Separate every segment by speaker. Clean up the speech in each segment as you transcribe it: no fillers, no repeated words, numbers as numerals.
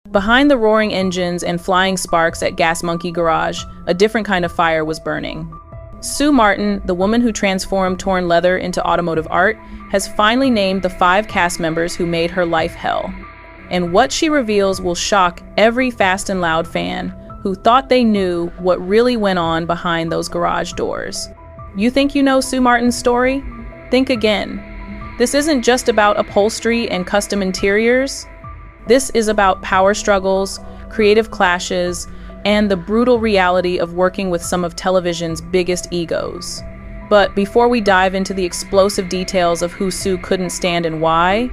Speaker 1: Behind the roaring engines and flying sparks at Gas Monkey Garage, a different kind of fire was burning. Sue Martin, the woman who transformed torn leather into automotive art, has finally named the 5 cast members who made her life hell. And what she reveals will shock every Fast and Loud fan who thought they knew what really went on behind those garage doors. You think you know Sue Martin's story? Think again. This isn't just about upholstery and custom interiors. This is about power struggles, creative clashes, and the brutal reality of working with some of television's biggest egos. But before we dive into the explosive details of who Sue couldn't stand and why,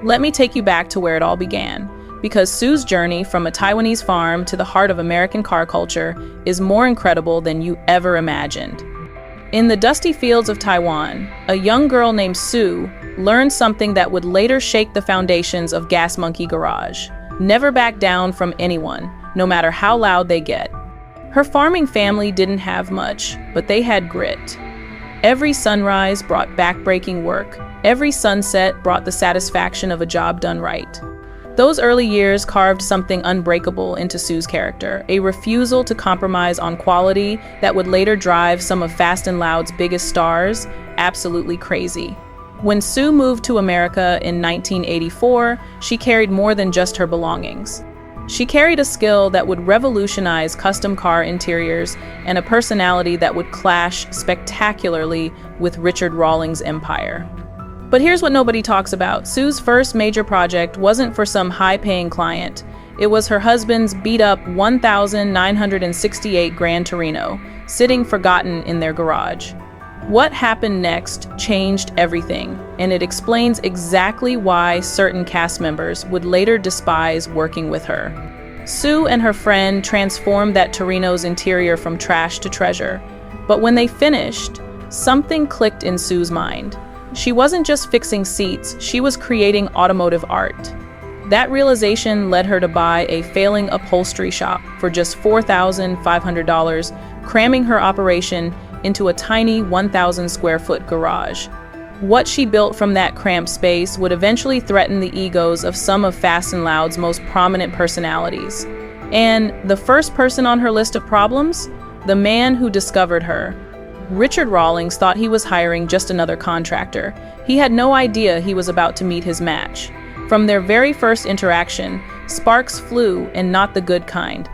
Speaker 1: let me take you back to where it all began, because Sue's journey from a Taiwanese farm to the heart of American car culture is more incredible than you ever imagined. In the dusty fields of Taiwan, a young girl named Sue learned something that would later shake the foundations of Gas Monkey Garage. Never back down from anyone, no matter how loud they get. Her farming family didn't have much, but they had grit. Every sunrise brought backbreaking work. Every sunset brought the satisfaction of a job done right. Those early years carved something unbreakable into Sue's character, a refusal to compromise on quality that would later drive some of Fast and Loud's biggest stars absolutely crazy. When Sue moved to America in 1984, she carried more than just her belongings. She carried a skill that would revolutionize custom car interiors and a personality that would clash spectacularly with Richard Rawlings' empire. But here's what nobody talks about. Sue's first major project wasn't for some high-paying client. It was her husband's beat-up 1,968 Gran Torino, sitting forgotten in their garage. What happened next changed everything, and it explains exactly why certain cast members would later despise working with her. Sue and her friend transformed that Torino's interior from trash to treasure. But when they finished, something clicked in Sue's mind. She wasn't just fixing seats, she was creating automotive art. That realization led her to buy a failing upholstery shop for just $4,500, cramming her operation into a tiny 1,000 square foot garage. What she built from that cramped space would eventually threaten the egos of some of Fast and Loud's most prominent personalities. And the first person on her list of problems? The man who discovered her. Richard Rawlings thought he was hiring just another contractor. He had no idea he was about to meet his match. From their very first interaction, sparks flew, and not the good kind.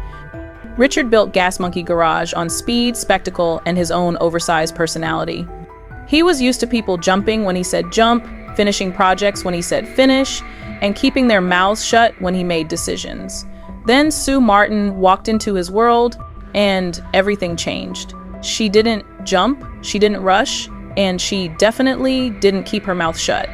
Speaker 1: Richard built Gas Monkey Garage on speed, spectacle, and his own oversized personality. He was used to people jumping when he said jump, finishing projects when he said finish, and keeping their mouths shut when he made decisions. Then Sue Martin walked into his world, and everything changed. She didn't jump, she didn't rush, and she definitely didn't keep her mouth shut.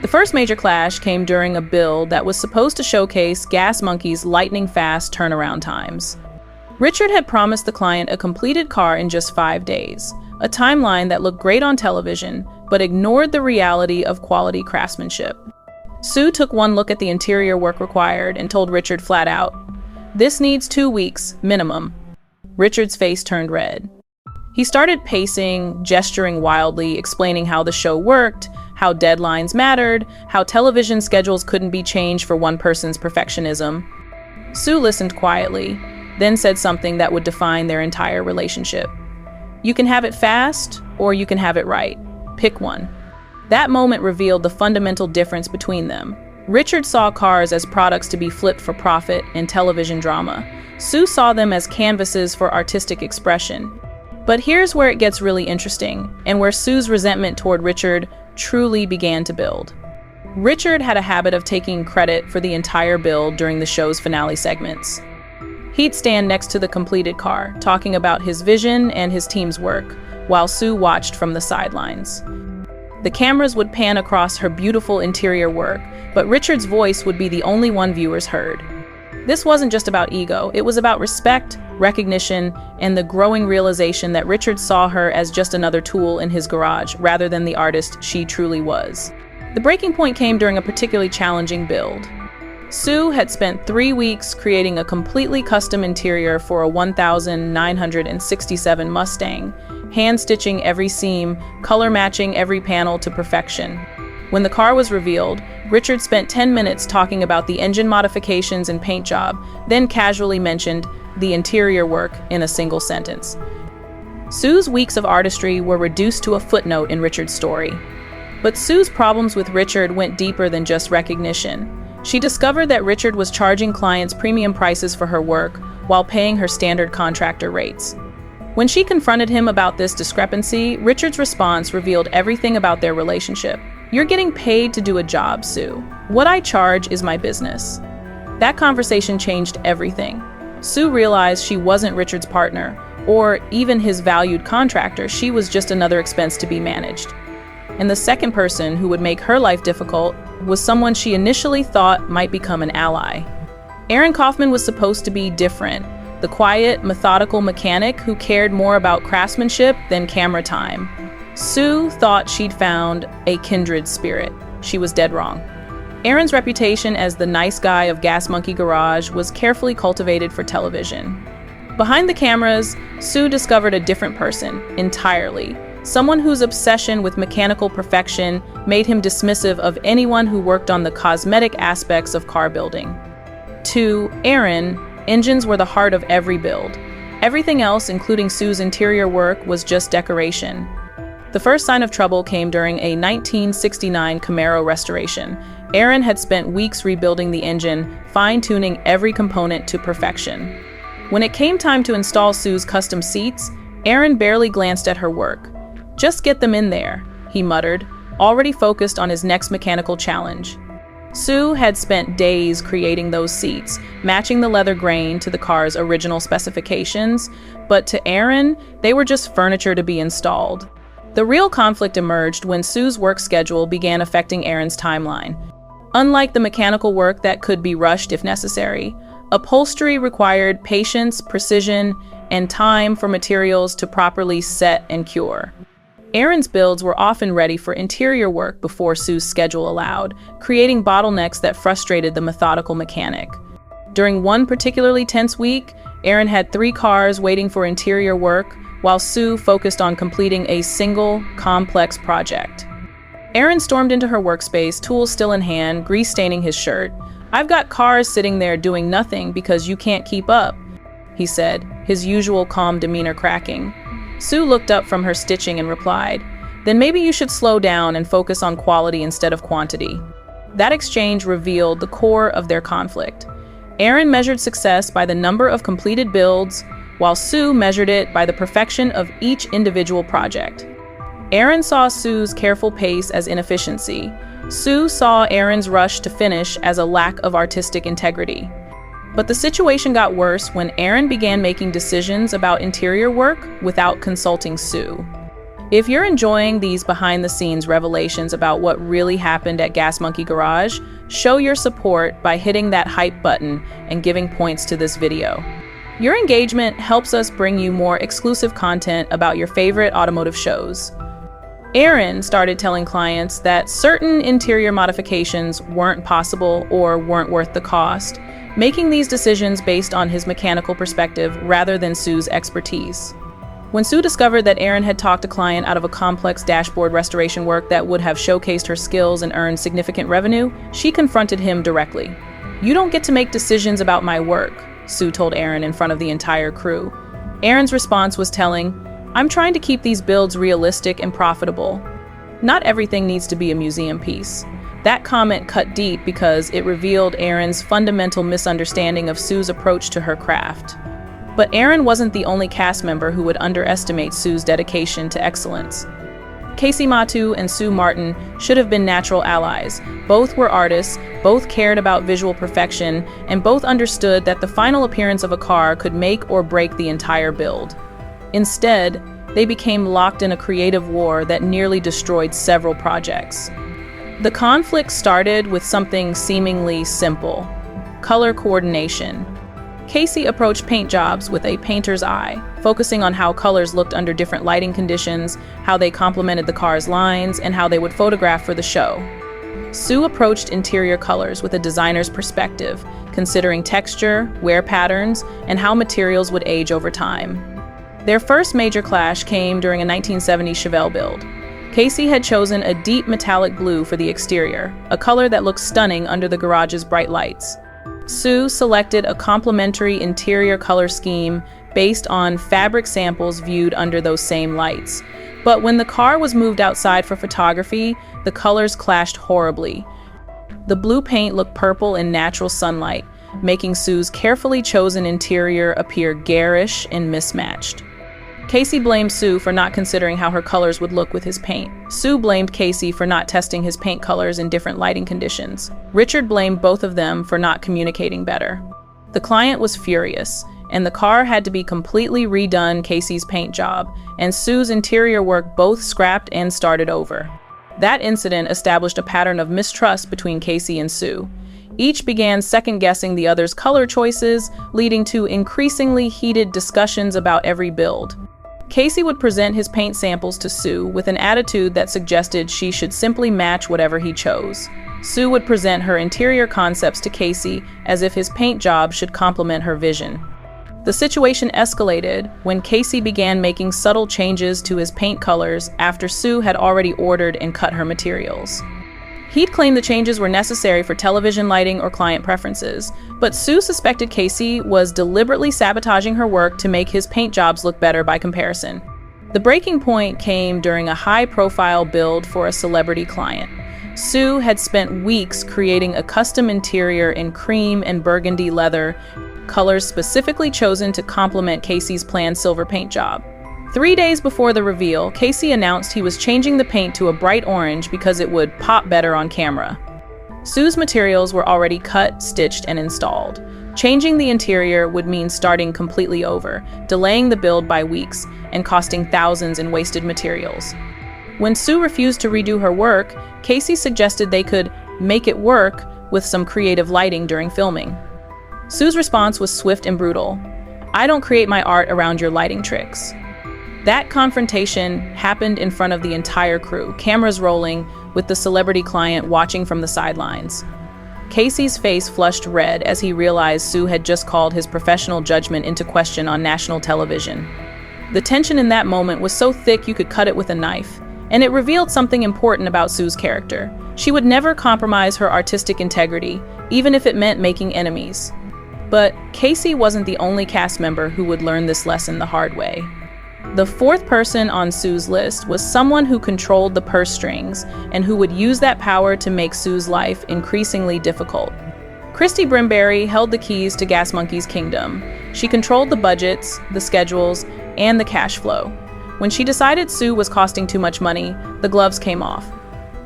Speaker 1: The first major clash came during a build that was supposed to showcase Gas Monkey's lightning-fast turnaround times. Richard had promised the client a completed car in just 5 days, a timeline that looked great on television, but ignored the reality of quality craftsmanship. Sue took one look at the interior work required and told Richard flat out, "This needs 2 weeks, minimum." Richard's face turned red. He started pacing, gesturing wildly, explaining how the show worked, how deadlines mattered, how television schedules couldn't be changed for one person's perfectionism. Sue listened quietly, then said something that would define their entire relationship. "You can have it fast, or you can have it right. Pick one." That moment revealed the fundamental difference between them. Richard saw cars as products to be flipped for profit and television drama. Sue saw them as canvases for artistic expression. But here's where it gets really interesting, and where Sue's resentment toward Richard truly began to build. Richard had a habit of taking credit for the entire build during the show's finale segments. He'd stand next to the completed car, talking about his vision and his team's work, while Sue watched from the sidelines. The cameras would pan across her beautiful interior work, but Richard's voice would be the only one viewers heard. This wasn't just about ego, it was about respect, recognition, and the growing realization that Richard saw her as just another tool in his garage, rather than the artist she truly was. The breaking point came during a particularly challenging build. Sue had spent 3 weeks creating a completely custom interior for a 1,967 Mustang, hand-stitching every seam, color-matching every panel to perfection. When the car was revealed, Richard spent 10 minutes talking about the engine modifications and paint job, then casually mentioned the interior work in a single sentence. Sue's weeks of artistry were reduced to a footnote in Richard's story. But Sue's problems with Richard went deeper than just recognition. She discovered that Richard was charging clients premium prices for her work while paying her standard contractor rates. When she confronted him about this discrepancy, Richard's response revealed everything about their relationship. "You're getting paid to do a job, Sue. What I charge is my business." That conversation changed everything. Sue realized she wasn't Richard's partner, or even his valued contractor. She was just another expense to be managed. And the second person who would make her life difficult was someone she initially thought might become an ally. Aaron Kaufman was supposed to be different, the quiet, methodical mechanic who cared more about craftsmanship than camera time. Sue thought she'd found a kindred spirit. She was dead wrong. Aaron's reputation as the nice guy of Gas Monkey Garage was carefully cultivated for television. Behind the cameras, Sue discovered a different person, entirely. Someone whose obsession with mechanical perfection made him dismissive of anyone who worked on the cosmetic aspects of car building. To Aaron, engines were the heart of every build. Everything else, including Sue's interior work, was just decoration. The first sign of trouble came during a 1969 Camaro restoration. Aaron had spent weeks rebuilding the engine, fine-tuning every component to perfection. When it came time to install Sue's custom seats, Aaron barely glanced at her work. "Just get them in there," he muttered, already focused on his next mechanical challenge. Sue had spent days creating those seats, matching the leather grain to the car's original specifications, but to Aaron, they were just furniture to be installed. The real conflict emerged when Sue's work schedule began affecting Aaron's timeline. Unlike the mechanical work that could be rushed if necessary, upholstery required patience, precision, and time for materials to properly set and cure. Aaron's builds were often ready for interior work before Sue's schedule allowed, creating bottlenecks that frustrated the methodical mechanic. During one particularly tense week, Aaron had 3 cars waiting for interior work, while Sue focused on completing a single, complex project. Aaron stormed into her workspace, tools still in hand, grease staining his shirt. "I've got cars sitting there doing nothing because you can't keep up," he said, his usual calm demeanor cracking. Sue looked up from her stitching and replied, "Then maybe you should slow down and focus on quality instead of quantity." That exchange revealed the core of their conflict. Aaron measured success by the number of completed builds, while Sue measured it by the perfection of each individual project. Aaron saw Sue's careful pace as inefficiency. Sue saw Aaron's rush to finish as a lack of artistic integrity. But the situation got worse when Aaron began making decisions about interior work without consulting Sue. If you're enjoying these behind-the-scenes revelations about what really happened at Gas Monkey Garage, show your support by hitting that hype button and giving points to this video. Your engagement helps us bring you more exclusive content about your favorite automotive shows. Aaron started telling clients that certain interior modifications weren't possible or weren't worth the cost, making these decisions based on his mechanical perspective rather than Sue's expertise. When Sue discovered that Aaron had talked a client out of a complex dashboard restoration work that would have showcased her skills and earned significant revenue, she confronted him directly. "You don't get to make decisions about my work," Sue told Aaron in front of the entire crew. Aaron's response was telling, "I'm trying to keep these builds realistic and profitable. Not everything needs to be a museum piece." That comment cut deep because it revealed Aaron's fundamental misunderstanding of Sue's approach to her craft. But Aaron wasn't the only cast member who would underestimate Sue's dedication to excellence. Casey Matu and Sue Martin should have been natural allies. Both were artists, both cared about visual perfection, and both understood that the final appearance of a car could make or break the entire build. Instead, they became locked in a creative war that nearly destroyed several projects. The conflict started with something seemingly simple: color coordination. Casey approached paint jobs with a painter's eye, focusing on how colors looked under different lighting conditions, how they complemented the car's lines, and how they would photograph for the show. Sue approached interior colors with a designer's perspective, considering texture, wear patterns, and how materials would age over time. Their first major clash came during a 1970 Chevelle build. Casey had chosen a deep metallic blue for the exterior, a color that looked stunning under the garage's bright lights. Sue selected a complementary interior color scheme based on fabric samples viewed under those same lights. But when the car was moved outside for photography, the colors clashed horribly. The blue paint looked purple in natural sunlight, making Sue's carefully chosen interior appear garish and mismatched. Casey blamed Sue for not considering how her colors would look with his paint. Sue blamed Casey for not testing his paint colors in different lighting conditions. Richard blamed both of them for not communicating better. The client was furious, and the car had to be completely redone. Casey's paint job and Sue's interior work both scrapped and started over. That incident established a pattern of mistrust between Casey and Sue. Each began second-guessing the other's color choices, leading to increasingly heated discussions about every build. Casey would present his paint samples to Sue with an attitude that suggested she should simply match whatever he chose. Sue would present her interior concepts to Casey as if his paint job should complement her vision. The situation escalated when Casey began making subtle changes to his paint colors after Sue had already ordered and cut her materials. He'd claimed the changes were necessary for television lighting or client preferences, but Sue suspected Casey was deliberately sabotaging her work to make his paint jobs look better by comparison. The breaking point came during a high-profile build for a celebrity client. Sue had spent weeks creating a custom interior in cream and burgundy leather, colors specifically chosen to complement Casey's planned silver paint job. 3 days before the reveal, Casey announced he was changing the paint to a bright orange because it would pop better on camera. Sue's materials were already cut, stitched, and installed. Changing the interior would mean starting completely over, delaying the build by weeks, and costing thousands in wasted materials. When Sue refused to redo her work, Casey suggested they could make it work with some creative lighting during filming. Sue's response was swift and brutal. "I don't create my art around your lighting tricks." That confrontation happened in front of the entire crew, cameras rolling, with the celebrity client watching from the sidelines. Casey's face flushed red as he realized Sue had just called his professional judgment into question on national television. The tension in that moment was so thick you could cut it with a knife, and it revealed something important about Sue's character. She would never compromise her artistic integrity, even if it meant making enemies. But Casey wasn't the only cast member who would learn this lesson the hard way. The fourth person on Sue's list was someone who controlled the purse strings and who would use that power to make Sue's life increasingly difficult. Christy Brimberry held the keys to Gas Monkey's kingdom. She controlled the budgets, the schedules, and the cash flow. When she decided Sue was costing too much money, the gloves came off.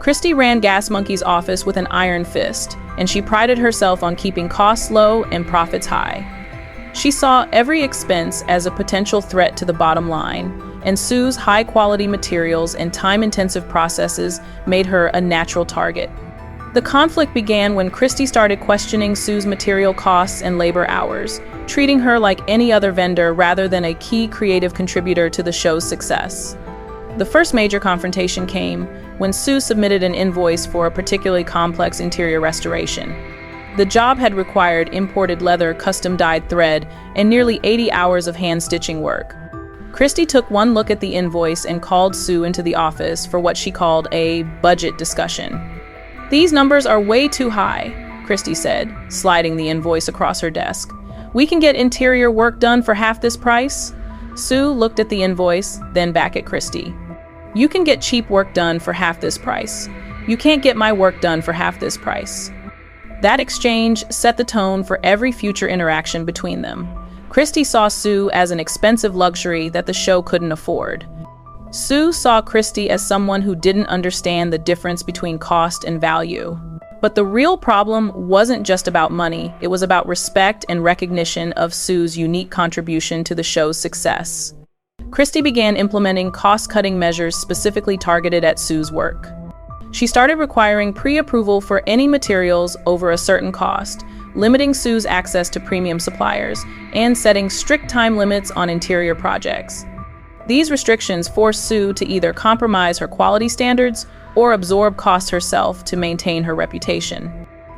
Speaker 1: Christy ran Gas Monkey's office with an iron fist, and she prided herself on keeping costs low and profits high. She saw every expense as a potential threat to the bottom line, and Sue's high-quality materials and time-intensive processes made her a natural target. The conflict began when Christy started questioning Sue's material costs and labor hours, treating her like any other vendor rather than a key creative contributor to the show's success. The first major confrontation came when Sue submitted an invoice for a particularly complex interior restoration. The job had required imported leather, custom-dyed thread, and nearly 80 hours of hand-stitching work. Christy took one look at the invoice and called Sue into the office for what she called a budget discussion. "These numbers are way too high," Christy said, sliding the invoice across her desk. "We can get interior work done for half this price?" Sue looked at the invoice, then back at Christy. "You can get cheap work done for half this price. You can't get my work done for half this price." That exchange set the tone for every future interaction between them. Christy saw Sue as an expensive luxury that the show couldn't afford. Sue saw Christy as someone who didn't understand the difference between cost and value. But the real problem wasn't just about money, it was about respect and recognition of Sue's unique contribution to the show's success. Christy began implementing cost-cutting measures specifically targeted at Sue's work. She started requiring pre-approval for any materials over a certain cost, limiting Sue's access to premium suppliers, and setting strict time limits on interior projects. These restrictions forced Sue to either compromise her quality standards or absorb costs herself to maintain her reputation.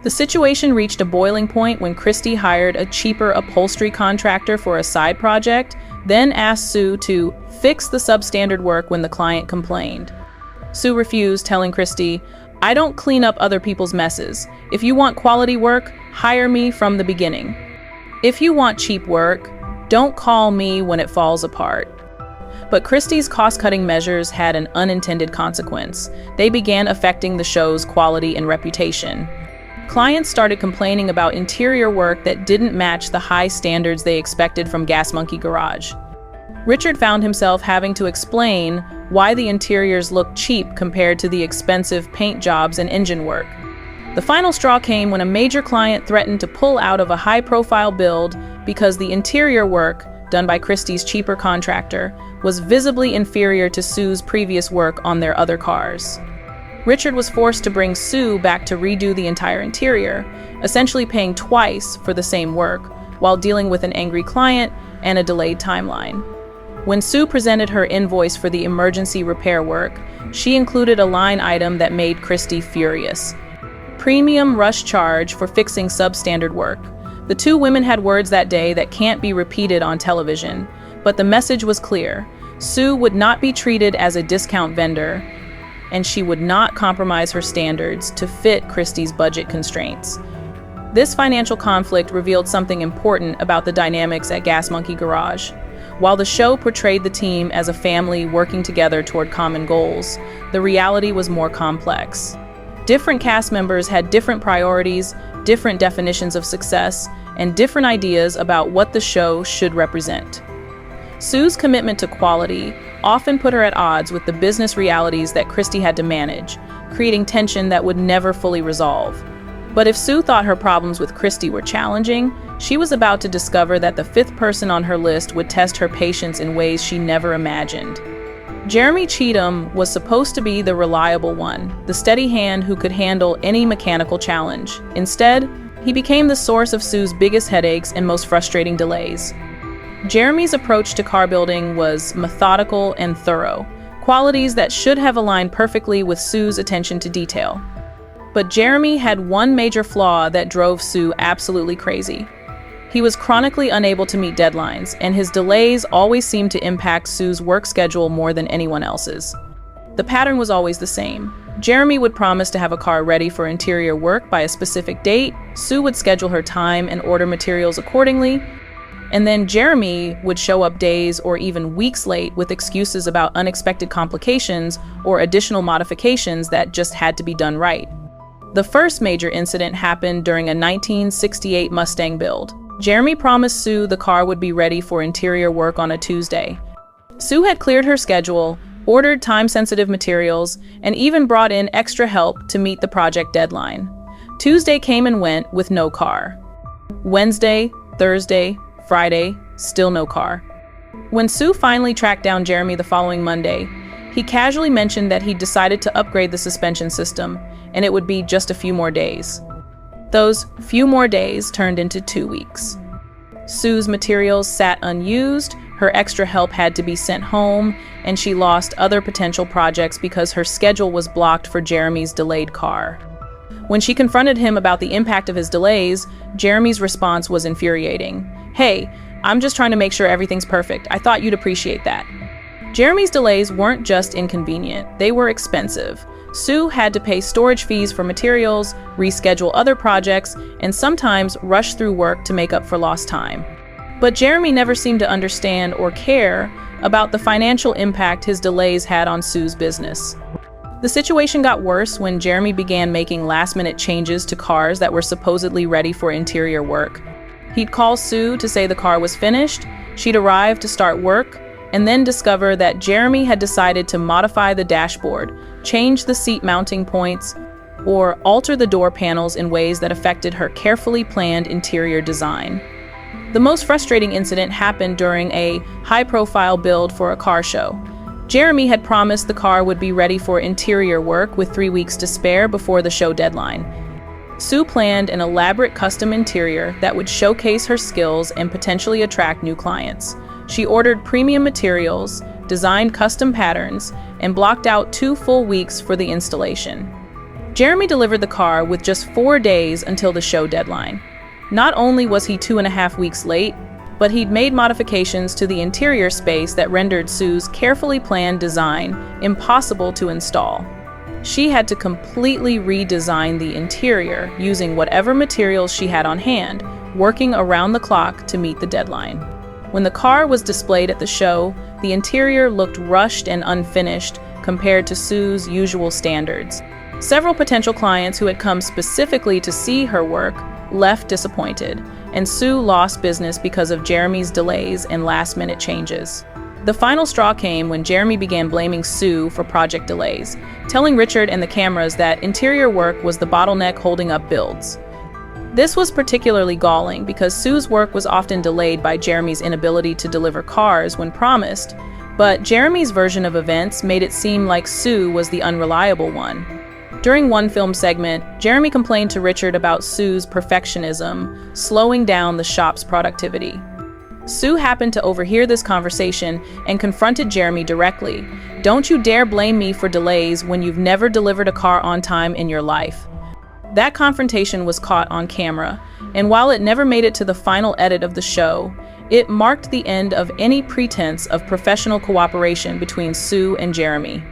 Speaker 1: The situation reached a boiling point when Christy hired a cheaper upholstery contractor for a side project, then asked Sue to fix the substandard work when the client complained. Sue refused, telling Christy, "I don't clean up other people's messes. If you want quality work, hire me from the beginning. If you want cheap work, don't call me when it falls apart." But Christy's cost-cutting measures had an unintended consequence. They began affecting the show's quality and reputation. Clients started complaining about interior work that didn't match the high standards they expected from Gas Monkey Garage. Richard found himself having to explain why the interiors looked cheap compared to the expensive paint jobs and engine work. The final straw came when a major client threatened to pull out of a high-profile build because the interior work, done by Christie's cheaper contractor, was visibly inferior to Sue's previous work on their other cars. Richard was forced to bring Sue back to redo the entire interior, essentially paying twice for the same work, while dealing with an angry client and a delayed timeline. When Sue presented her invoice for the emergency repair work, she included a line item that made Christy furious: premium rush charge for fixing substandard work. The two women had words that day that can't be repeated on television, but the message was clear. Sue would not be treated as a discount vendor, and she would not compromise her standards to fit Christie's budget constraints. This financial conflict revealed something important about the dynamics at Gas Monkey Garage. While the show portrayed the team as a family working together toward common goals, the reality was more complex. Different cast members had different priorities, different definitions of success, and different ideas about what the show should represent. Sue's commitment to quality often put her at odds with the business realities that Christy had to manage, creating tension that would never fully resolve. But if Sue thought her problems with Christy were challenging, she was about to discover that the fifth person on her list would test her patience in ways she never imagined. Jeremy Cheetum was supposed to be the reliable one, the steady hand who could handle any mechanical challenge. Instead, he became the source of Sue's biggest headaches and most frustrating delays. Jeremy's approach to car building was methodical and thorough, qualities that should have aligned perfectly with Sue's attention to detail. But Jeremy had one major flaw that drove Sue absolutely crazy. He was chronically unable to meet deadlines, and his delays always seemed to impact Sue's work schedule more than anyone else's. The pattern was always the same. Jeremy would promise to have a car ready for interior work by a specific date, Sue would schedule her time and order materials accordingly, and then Jeremy would show up days or even weeks late with excuses about unexpected complications or additional modifications that just had to be done right. The first major incident happened during a 1968 Mustang build. Jeremy promised Sue the car would be ready for interior work on a Tuesday. Sue had cleared her schedule, ordered time-sensitive materials, and even brought in extra help to meet the project deadline. Tuesday came and went with no car. Wednesday, Thursday, Friday, still no car. When Sue finally tracked down Jeremy the following Monday, he casually mentioned that he'd decided to upgrade the suspension system, and it would be just a few more days. Those few more days turned into 2 weeks. Sue's materials sat unused, her extra help had to be sent home, and she lost other potential projects because her schedule was blocked for Jeremy's delayed car. When she confronted him about the impact of his delays, Jeremy's response was infuriating. "Hey, I'm just trying to make sure everything's perfect. I thought you'd appreciate that." Jeremy's delays weren't just inconvenient, they were expensive. Sue had to pay storage fees for materials, reschedule other projects, and sometimes rush through work to make up for lost time. But Jeremy never seemed to understand or care about the financial impact his delays had on Sue's business. The situation got worse when Jeremy began making last-minute changes to cars that were supposedly ready for interior work. He'd call Sue to say the car was finished, she'd arrive to start work, and then discover that Jeremy had decided to modify the dashboard, change the seat mounting points, or alter the door panels in ways that affected her carefully planned interior design. The most frustrating incident happened during a high-profile build for a car show. Jeremy had promised the car would be ready for interior work with 3 weeks to spare before the show deadline. Sue planned an elaborate custom interior that would showcase her skills and potentially attract new clients. She ordered premium materials, designed custom patterns, and blocked out 2 full weeks for the installation. Jeremy delivered the car with just 4 days until the show deadline. Not only was he 2.5 weeks late, but he'd made modifications to the interior space that rendered Sue's carefully planned design impossible to install. She had to completely redesign the interior using whatever materials she had on hand, working around the clock to meet the deadline. When the car was displayed at the show, the interior looked rushed and unfinished compared to Sue's usual standards. Several potential clients who had come specifically to see her work left disappointed, and Sue lost business because of Jeremy's delays and last-minute changes. The final straw came when Jeremy began blaming Sue for project delays, telling Richard and the cameras that interior work was the bottleneck holding up builds. This was particularly galling because Sue's work was often delayed by Jeremy's inability to deliver cars when promised, but Jeremy's version of events made it seem like Sue was the unreliable one. During one film segment, Jeremy complained to Richard about Sue's perfectionism, slowing down the shop's productivity. Sue happened to overhear this conversation and confronted Jeremy directly. "Don't you dare blame me for delays when you've never delivered a car on time in your life." That confrontation was caught on camera, and while it never made it to the final edit of the show, it marked the end of any pretense of professional cooperation between Sue and Jeremy.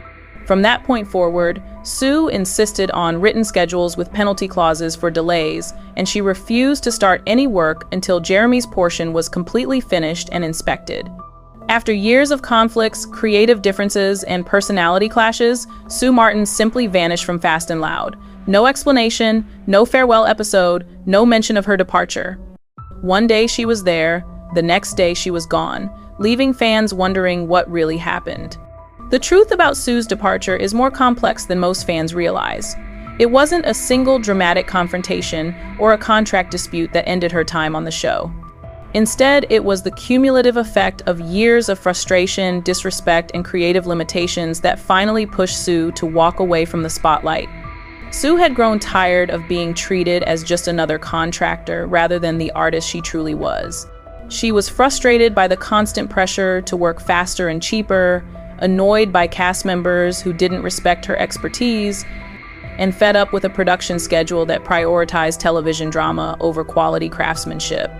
Speaker 1: From that point forward, Sue insisted on written schedules with penalty clauses for delays, and she refused to start any work until Jeremy's portion was completely finished and inspected. After years of conflicts, creative differences, and personality clashes, Sue Martin simply vanished from Fast and Loud. No explanation, no farewell episode, no mention of her departure. One day she was there, the next day she was gone, leaving fans wondering what really happened. The truth about Sue's departure is more complex than most fans realize. It wasn't a single dramatic confrontation or a contract dispute that ended her time on the show. Instead, it was the cumulative effect of years of frustration, disrespect, and creative limitations that finally pushed Sue to walk away from the spotlight. Sue had grown tired of being treated as just another contractor rather than the artist she truly was. She was frustrated by the constant pressure to work faster and cheaper, annoyed by cast members who didn't respect her expertise, and fed up with a production schedule that prioritized television drama over quality craftsmanship.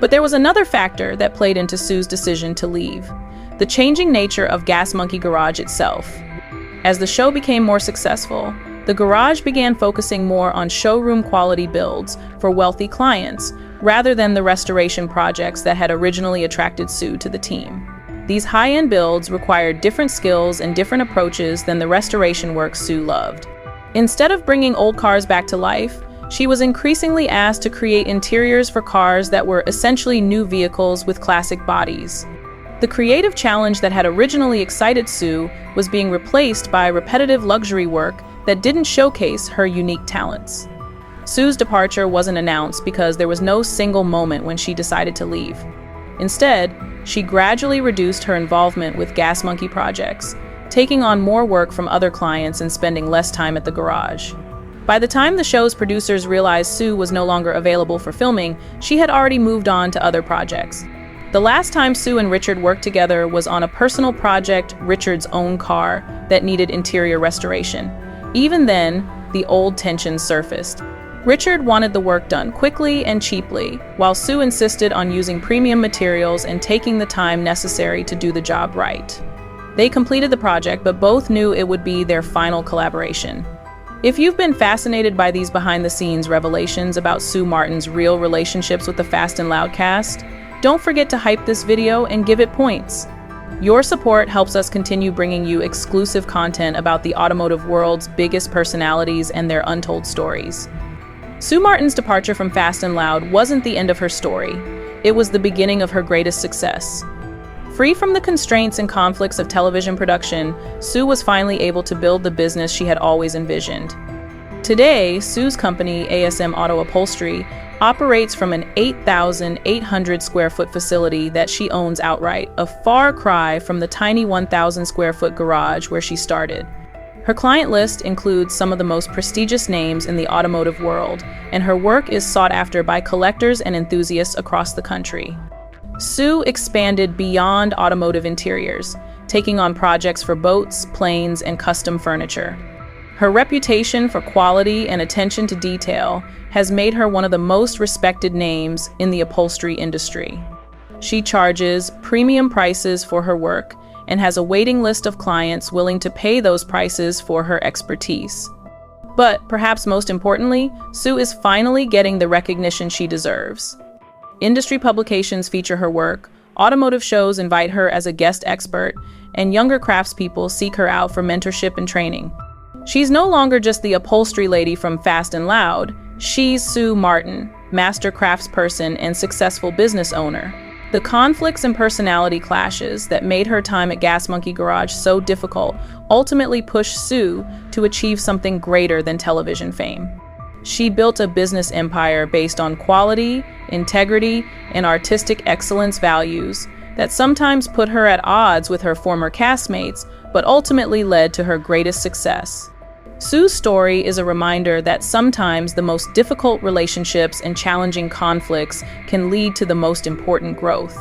Speaker 1: But there was another factor that played into Sue's decision to leave: the changing nature of Gas Monkey Garage itself. As the show became more successful, the garage began focusing more on showroom quality builds for wealthy clients, rather than the restoration projects that had originally attracted Sue to the team. These high-end builds required different skills and different approaches than the restoration work Sue loved. Instead of bringing old cars back to life, she was increasingly asked to create interiors for cars that were essentially new vehicles with classic bodies. The creative challenge that had originally excited Sue was being replaced by repetitive luxury work that didn't showcase her unique talents. Sue's departure wasn't announced because there was no single moment when she decided to leave. Instead, she gradually reduced her involvement with Gas Monkey projects, taking on more work from other clients and spending less time at the garage. By the time the show's producers realized Sue was no longer available for filming, she had already moved on to other projects. The last time Sue and Richard worked together was on a personal project, Richard's own car, that needed interior restoration. Even then, the old tensions surfaced. Richard wanted the work done quickly and cheaply, while Sue insisted on using premium materials and taking the time necessary to do the job right. They completed the project, but both knew it would be their final collaboration. If you've been fascinated by these behind-the-scenes revelations about Sue Martin's real relationships with the Fast and Loud cast, don't forget to hype this video and give it points. Your support helps us continue bringing you exclusive content about the automotive world's biggest personalities and their untold stories. Sue Martin's departure from Fast and Loud wasn't the end of her story. It was the beginning of her greatest success. Free from the constraints and conflicts of television production, Sue was finally able to build the business she had always envisioned. Today, Sue's company, ASM Auto Upholstery, operates from an 8,800 square foot facility that she owns outright, a far cry from the tiny 1,000 square foot garage where she started. Her client list includes some of the most prestigious names in the automotive world, and her work is sought after by collectors and enthusiasts across the country. Sue expanded beyond automotive interiors, taking on projects for boats, planes, and custom furniture. Her reputation for quality and attention to detail has made her one of the most respected names in the upholstery industry. She charges premium prices for her work and has a waiting list of clients willing to pay those prices for her expertise. But perhaps most importantly, Sue is finally getting the recognition she deserves. Industry publications feature her work, automotive shows invite her as a guest expert, and younger craftspeople seek her out for mentorship and training. She's no longer just the upholstery lady from Fast and Loud. She's Sue Martin, master craftsperson and successful business owner. The conflicts and personality clashes that made her time at Gas Monkey Garage so difficult ultimately pushed Sue to achieve something greater than television fame. She built a business empire based on quality, integrity, and artistic excellence values that sometimes put her at odds with her former castmates, but ultimately led to her greatest success. Sue's story is a reminder that sometimes the most difficult relationships and challenging conflicts can lead to the most important growth.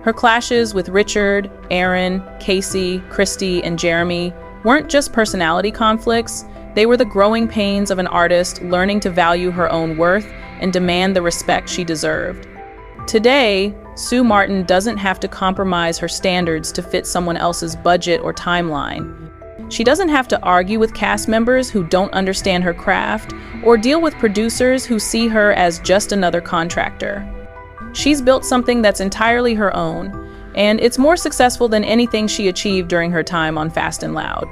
Speaker 1: Her clashes with Richard, Aaron, Casey, Christy, and Jeremy weren't just personality conflicts, they were the growing pains of an artist learning to value her own worth and demand the respect she deserved. Today, Sue Martin doesn't have to compromise her standards to fit someone else's budget or timeline. She doesn't have to argue with cast members who don't understand her craft or deal with producers who see her as just another contractor. She's built something that's entirely her own, and it's more successful than anything she achieved during her time on Fast and Loud.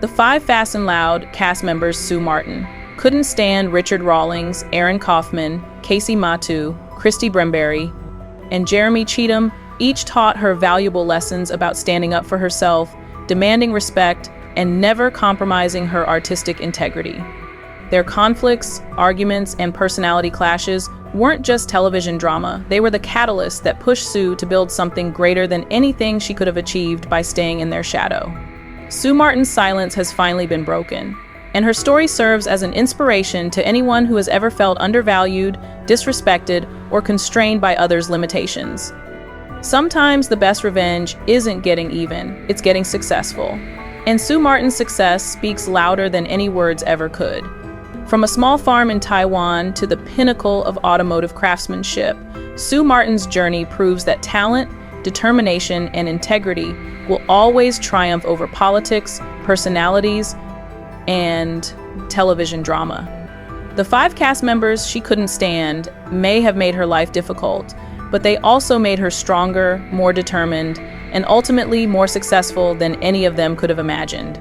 Speaker 1: The 5 Fast and Loud cast members Sue Martin couldn't stand Richard Rawlings, Aaron Kaufman, Casey Matu, Christy Brimberry, and Jeremy Cheetum each taught her valuable lessons about standing up for herself, demanding respect, and never compromising her artistic integrity. Their conflicts, arguments, and personality clashes weren't just television drama. They were the catalyst that pushed Sue to build something greater than anything she could have achieved by staying in their shadow. Sue Martin's silence has finally been broken, and her story serves as an inspiration to anyone who has ever felt undervalued, disrespected, or constrained by others' limitations. Sometimes the best revenge isn't getting even, it's getting successful. And Sue Martin's success speaks louder than any words ever could. From a small farm in Taiwan to the pinnacle of automotive craftsmanship, Sue Martin's journey proves that talent, determination, and integrity will always triumph over politics, personalities, and television drama. The 5 cast members she couldn't stand may have made her life difficult, but they also made her stronger, more determined, and ultimately more successful than any of them could have imagined.